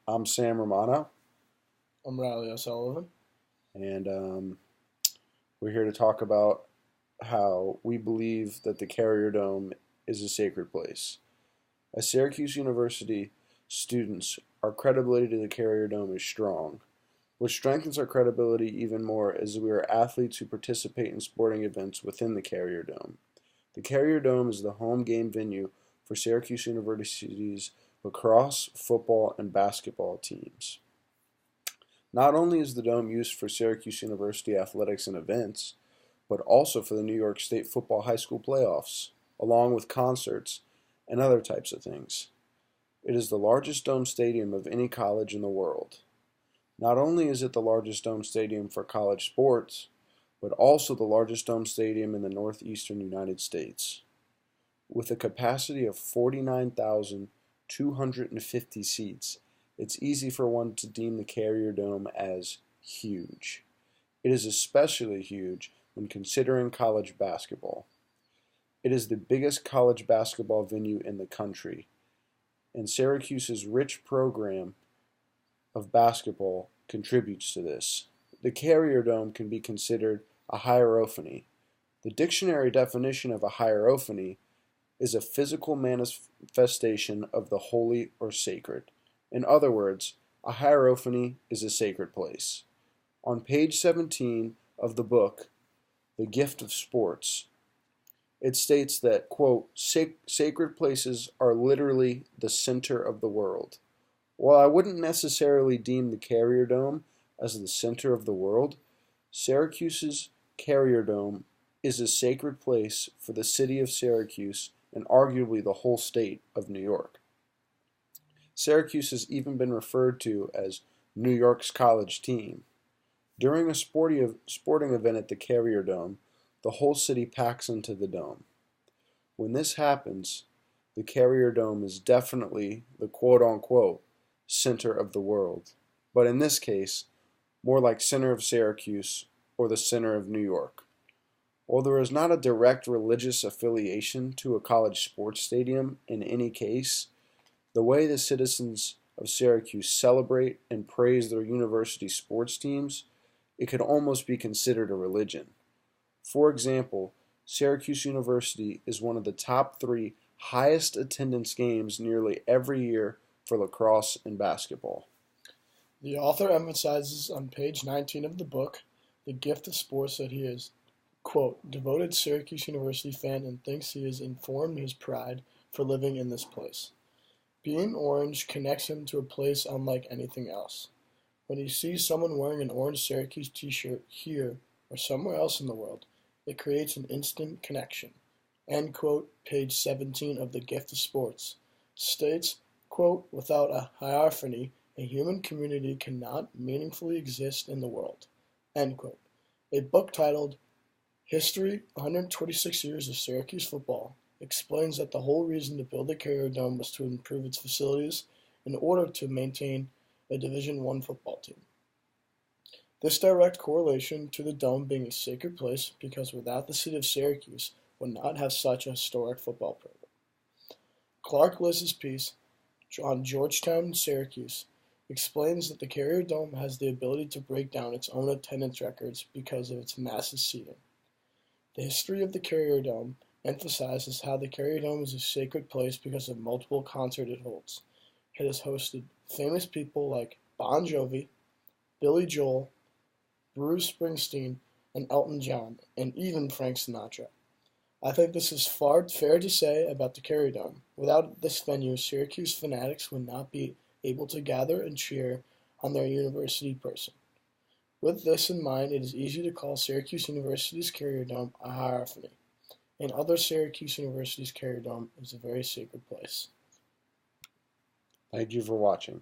I'm Sam Romano, I'm Riley O'Sullivan. and we're here to talk about how we believe that the Carrier Dome is a sacred place. At Syracuse University, students, our credibility to the Carrier Dome is strong. What strengthens our credibility even more is we are athletes who participate in sporting events within the Carrier Dome. The Carrier Dome is the home game venue for Syracuse University's lacrosse, football, and basketball teams. Not only is the dome used for Syracuse University athletics and events, but also for the New York State football high school playoffs, along with concerts and other types of things. It is the largest dome stadium of any college in the world. Not only is it the largest dome stadium for college sports, but also the largest dome stadium in the northeastern United States. With a capacity of 49,250 seats, it's easy for one to deem the Carrier Dome as huge. It is especially huge when considering college basketball. It is the biggest college basketball venue in the country, and Syracuse's rich program of basketball contributes to this. The Carrier Dome can be considered a hierophany. The dictionary definition of a hierophany is a physical manifestation of the holy or sacred. In other words, a hierophany is a sacred place. On page 17 of the book, The Gift of Sports, it states that, quote, sacred places are literally the center of the world. While I wouldn't necessarily deem the Carrier Dome as the center of the world, Syracuse's Carrier Dome is a sacred place for the city of Syracuse and arguably the whole state of New York. Syracuse has even been referred to as New York's college team. During a sporting event at the Carrier Dome, the whole city packs into the dome. When this happens, the Carrier Dome is definitely the quote-unquote center of the world, but in this case, more like center of Syracuse or the center of New York. While there is not a direct religious affiliation to a college sports stadium in any case, the way the citizens of Syracuse celebrate and praise their university sports teams, it could almost be considered a religion. For example, Syracuse University is one of the top 3 highest attendance games nearly every year for lacrosse and basketball. The author emphasizes on page 19 of the book, The Gift of Sports, that he is, quote, devoted Syracuse University fan and thinks he is informed his pride for living in this place. Being orange connects him to a place unlike anything else. When he sees someone wearing an orange Syracuse t-shirt here or somewhere else in the world, it creates an instant connection. End quote, page 17 of The Gift of Sports, states, quote, without a hierarchy, a human community cannot meaningfully exist in the world. End quote. A book titled History, 126 Years of Syracuse Football, explains that the whole reason to build the Carrier Dome was to improve its facilities in order to maintain a Division I football team. This direct correlation to the dome being a sacred place because without the city of Syracuse would not have such a historic football program. Clark Liz's piece on Georgetown and Syracuse explains that the Carrier Dome has the ability to break down its own attendance records because of its massive seating. The history of the Carrier Dome emphasizes how the Carrier Dome is a sacred place because of multiple concerts it holds. It has hosted famous people like Bon Jovi, Billy Joel, Bruce Springsteen, and Elton John, and even Frank Sinatra. I think this is fair to say about the Carrier Dome. Without this venue, Syracuse fanatics would not be able to gather and cheer on their university person. With this in mind, it is easy to call Syracuse University's Carrier Dome a hierophany, and other Syracuse University's Carrier Dome is a very sacred place. Thank you for watching.